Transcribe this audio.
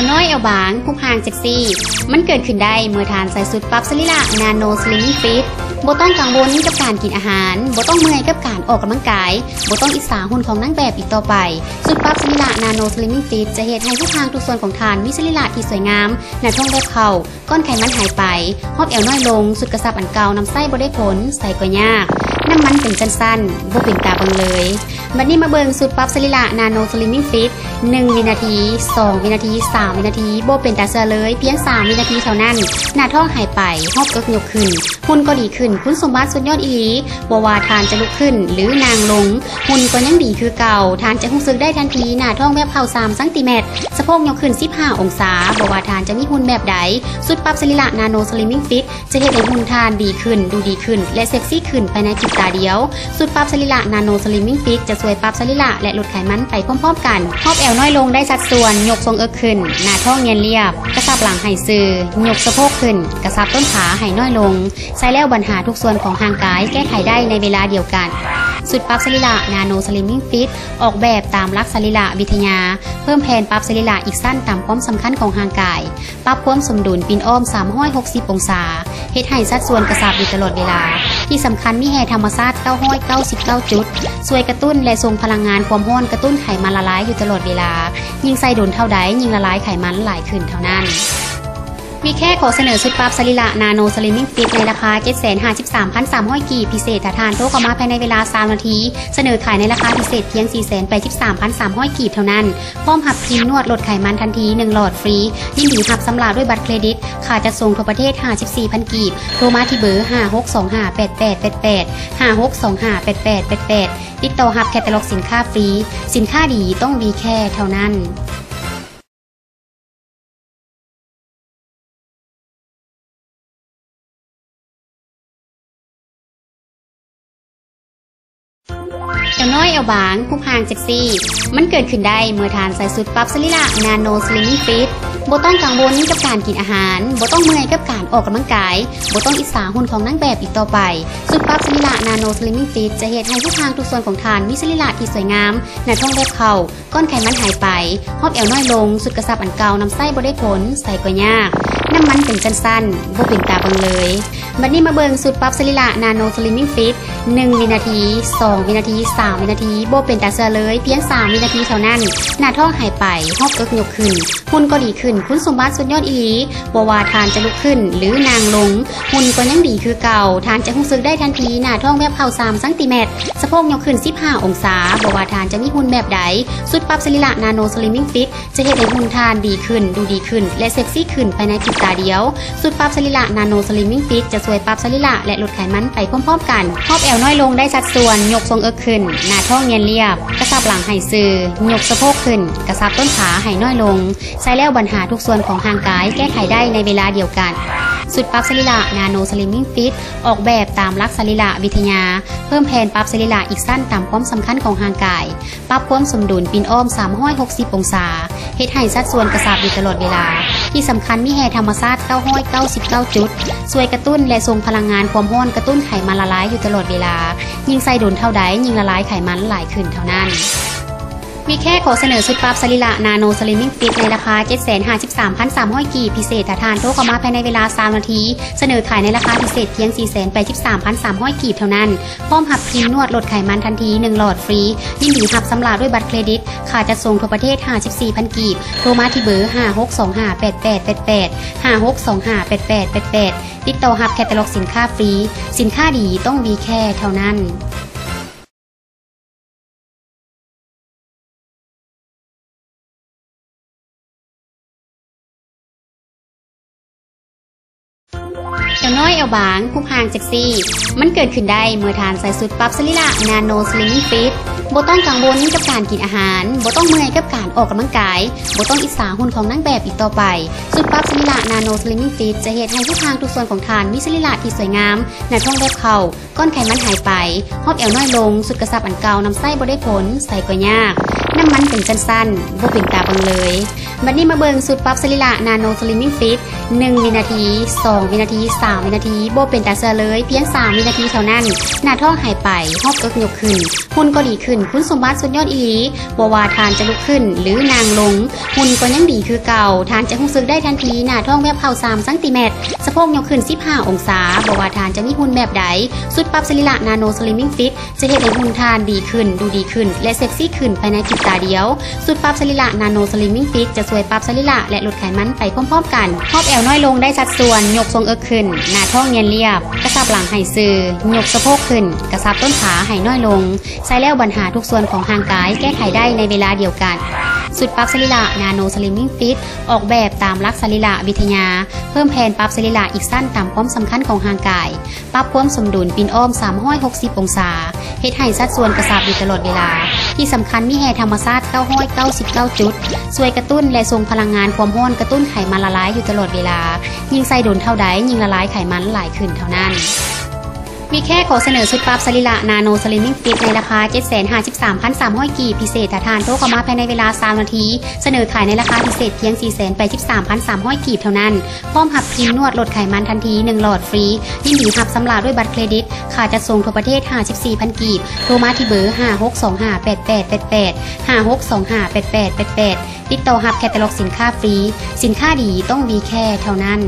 วน้อยเอวบางพุกหางเซ็กซี่มันเกิดขึ้นได้เมื่อทานใส่สุดปรับสรีระนาโนสลิมฟิตบ่ต้องกังวลกับการกินอาหารบ่ต้องเมื่อยกับการออกกำลังกายบ่ต้องอิจฉาหุ่นของนางแบบอีกต่อไปสุดปรับสรีระนาโนสลิมฟิตจะเฮ็ดให้ทุกทางทุกส่วนของทานมีสรีระที่สวยงามหน้าท้องแบบเข่าก้อนไขมันหายไปฮอบเอวน้อยลงสุดกระซับอันเก่าน้ำไส้บ่ได้ผลใส่ก็ยากน้ำมันเป็นสั้นๆบ่เป็นตาเบิ่งเลยบัดนี้มาเบิ่งสุดปรับสรีระนาโนสลิมฟิต1วินาที2วินาที3วินาทีบ่เป็นตาเสือเลยเพียง3วินาทีเท่านั้นหน้าท้องหายไปฮอบเอิกยกขึ้นหุ่นก็ดีขึ้นคุณสมบัติสุดยอดอีหลีบ่ว่าทานจะลุกขึ้นหรือนางลงหุ่นก็ยังดีคือเก่าทานจะรู้สึกได้ทันทีหน้าท้องแบบเข่า3ซนเมตรสะโพกยกขึ้น15องศาบ่ว่าทานจะมีหุ่นแบบใดสุดปรับสรีระนาโนสลิมฟิตจะเฮ็ดให้หุ่นทานดีขึ้นดูดีขึ้นและเซ็กซี่ขึ้นภายในพริบตาเดียวสุดปรับสรีระนาโนสลิมฟิตจะช่วยปรับสรีระและลดไขมันไปพร้อมๆกันฮอบแอวน้อยลงได้สัดส่วนยกทรงเอิกขึ้นหน้าท้องเนียนเรียบกระซับหลังให้ซื่อยกสะโพกขึ้นกระซับต้นขาให้น้อยลงใส่แล้วปัญหาทุกส่วนของร่างกายแก้ไขได้ในเวลาเดียวกันสุดปรับสรีระนาโนสลิมฟิตออกแบบตามหลักสรีระวิทยาเพิ่มแผนปรับสรีระอีกสั้นตามความสำคัญของร่างกายปรับความสมดุลปีนอ้อม360องศาเฮ็ดให้สัดส่วนกระซับอยู่ตลอดเวลาที่สำคัญมีแห่ธรรมชาติ999จุดช่วยกระตุ้นและส่งพลังงานความร้อนกระตุ้นไขมันละลายอยู่ตลอดเวลายิ่งใส่โดนเท่าใดยิ่งละลายไขมันหลายขึ้นเท่านั้นมีแค่ขอเสนอสุดปรับสรีระนาโนสลิมฟิตในราคา 753,300 กีบพิเศษถ้าทานโทรเข้ามาภายในเวลา3นาทีเสนอขายในราคาพิเศษเพียง 483,300 กีบเท่านั้นพร้อมหับครีมนวดลดไขมันทันที1หลอดฟรียินดีหับสำหรับด้วยบัตรเครดิตค่าจัดส่งทั่วประเทศ 54,000 กีบโทรมาที่เบอร์ 56258888 56258888ติดต่อหับแคตตาล็อกสินค้าฟรีสินค้าดีต้องวีแค่เท่านั้นเอวน้อยเอวบางพุกหางเซ็กซี่มันเกิดขึ้นได้เมื่อทานใส่สุดปรับสรีระนาโนสลิมฟิตบ่ต้องกังวลกับการกินอาหารบ่ต้องเมื่อยกับการออกกำลังกายบ่ต้องอิจฉาหุ่นของนางแบบอีกต่อไปสุดปรับสรีระนาโนสลิมฟิตจะเฮ็ดให้ทุกทางทุกส่วนของทานมีสรีระที่สวยงามหน้าท้องแบบเข่าก้อนไขมันหายไปฮอบเอวน้อยลงสุดกระซับอันเก่าน้ำไส้บ่ได้ผลใส่ก็ยากน้ำมันเป็นสั้นๆบ่เป็นตาเบิ่งเลยบัดนี้มาเบิ่งสุดปรับสรีระนาโนสลิมฟิต1วินาที2วินาที3วินาทีบ่เป็นตาเสือเลยเพียง3วินาทีเท่านั้นหน้าท้องหายไปฮอบเอิกยกขึ้นหุ่นก็ดีขึ้นคุณสมบัติสุดยอดอีหลีบ่ว่าทานจะลุกขึ้นหรือนางลงหุ่นก็ยังดีคือเก่าทานจะรู้สึกได้ทันทีหน้าท้องแบบเข่า3ซนเมตรสะโพกยกขึ้น15องศาบ่ว่าทานจะมีหุ่นแบบใดสุดปรับสรีระนาโนสลิมฟิตจะเฮ็ดให้หุ่นทานดีขึ้นดูดีขึ้นและเซ็กซี่ขึ้นภายในพริบตาเดียวสุดปรับสรีระนาโนสลิมฟิตจะช่วยปรับสรีระและลดไขมันไปพร้อมๆกันฮอบแอวน้อยลงได้สัดส่วนยกทรงเอิกขึ้นหน้าท้องเนียนเรียบกระซับหลังให้ซื่อยกสะโพกขึ้นกระซับต้นขาให้น้อยลงใส่แล้วปัญหาทุกส่วนของร่างกายแก้ไขได้ในเวลาเดียวกันสุดปรับสรีระนาโนสลิมฟิตออกแบบตามหลักสรีระวิทยาเพิ่มแผนปรับสรีระอีกสั้นตามความสำคัญของร่างกายปรับความสมดุลปีนอ้อม360องศาเฮ็ดให้สัดส่วนกระซับอยู่ตลอดเวลาที่สำคัญมีแห่ธรรมชาติ999จุดช่วยกระตุ้นและส่งพลังงานความร้อนกระตุ้นไขมันละลายอยู่ตลอดเวลายิ่งใส่โดนเท่าใดยิ่งละลายไขมันหลายขึ้นเท่านั้นมีแค่ขอเสนอสุดปรับสรีระนาโนสลิมฟิตในราคา 753,300 กีบพิเศษถ้าทานโทรเข้ามาภายในเวลา3นาทีเสนอขายในราคาพิเศษเพียง 483,300 กีบเท่านั้นพร้อมหับครีมนวดลดไขมันทันที1หลอดฟรียินดีหับสำหรับด้วยบัตรเครดิตค่าจัดส่งทั่วประเทศ 54,000 กีบโทรมาที่เบอร์ 56258888 56258888ติดต่อหับแคตตาล็อกสินค้าฟรีสินค้าดีต้องวีแค่เท่านั้นเอวน้อยเอวบางพุกหางเซ็กซี่มันเกิดขึ้นได้เมื่อทานใส่สุดปรับสรีระนาโนสลิมฟิตบ่ต้องกังวลกับการกินอาหารบ่ต้องเมื่อยกับการออกกำลังกายบ่ต้องอิจฉาหุ่นของนางแบบอีกต่อไปสุดปรับสรีระนาโนสลิมฟิตจะเฮ็ดให้ทุกทางทุกส่วนของทานมีสรีระที่สวยงามหน้าท้องแบบเข่าก้อนไขมันหายไปฮอบเอวน้อยลงสุดกระซับอันเก่าน้ำไส้บ่ได้ผลใส่ก็ยาก น้ำมันเป็นสั้นๆบ่เป็นตาเบิงเลยบัดนี้มาเบิงสูตรปรับสรีระนาโนสลิมมิ่งฟิต1วินาที2วินาที3วินาทีบ่เป็นตาเสือเลยเพียง3วินาทีเท่านั้นหน้าท้องหายไปหอบเอิกยกขึ้นหุ่นก็ดีขึ้นคุณสมบัติสุดยอดอีหลีบ่ว่าทานจะลุกขึ้นหรือนางลงหุ่นก็ยังดีคือเก่าทานจะรู้สึกได้ทันทีหน้าท้องแวบเข้า3เซนติเมตรสะโพกยกขึ้น15องศาบ่ว่าทานจะมีหุ่นแบบใดสูตรปรับสรีระนาโนสลิมมิ่งฟิตจะเฮ็ดให้หุ่นทานดีขึ้นดูดีขึ้นและเซ็กซี่ขึ้นภายในพริบตาเดียวสูตรปรับสรีระนาโนสลิมมิ่งฟิตจะช่วยปรับสรีระและลดไขมันไปพร้อมๆกันหอบแอวน้อยลงได้สัดส่วนยกทรงเอิกขึ้นหน้าท้องเนียนเรียบกระชับหลังให้ซื่อยกสะโพกขึ้นกระชับต้นขาให้น้อยลงใช้แล้วปัญหาทุกส่วนของร่างกายแก้ไขได้ในเวลาเดียวกันสูตรปรับสรีระนาโนสลิมมิ่งฟิตออกแบบตามหลักสรีระวิทยาเพิ่มแผนปรับสรีระอีกสั้นตามความสำคัญของร่างกายปรับความสมดุลปีนอ้อม360องศาเฮ็ดให้สัดส่วนกระชับอยู่ตลอดเวลาที่สำคัญมีแห่ธรรมชาติ999จุดช่วยกระตุ้นและส่งพลังงานความร้อนกระตุ้นไขมันละลายอยู่ตลอดเวลายิ่งใส่โดนเท่าใดยิ่งละลายไขมันหลายขึ้นเท่านั้นมีแค่ขอเสนอชุดปรับสรีระนาโนสลิมมิ่งฟิตในราคา 753,300 กีบพิเศษถ้าทานโทรเข้ามาภายในเวลา3นาทีเสนอขายในราคาพิเศษเพียง 483,300 กีบเท่านั้นพร้อมหับครีมนวดลดไขมันทันที1หลอดฟรียินดีหับสำราญด้วยบัตรเครดิตค่าจัดส่งทั่วประเทศ 54,000 กีบโทรมาที่เบอร์ 56258888 56258888 ติดต่อหับแคตตาล็อกสินค้าฟรีสินค้าดีต้องวีแค่เท่านั้น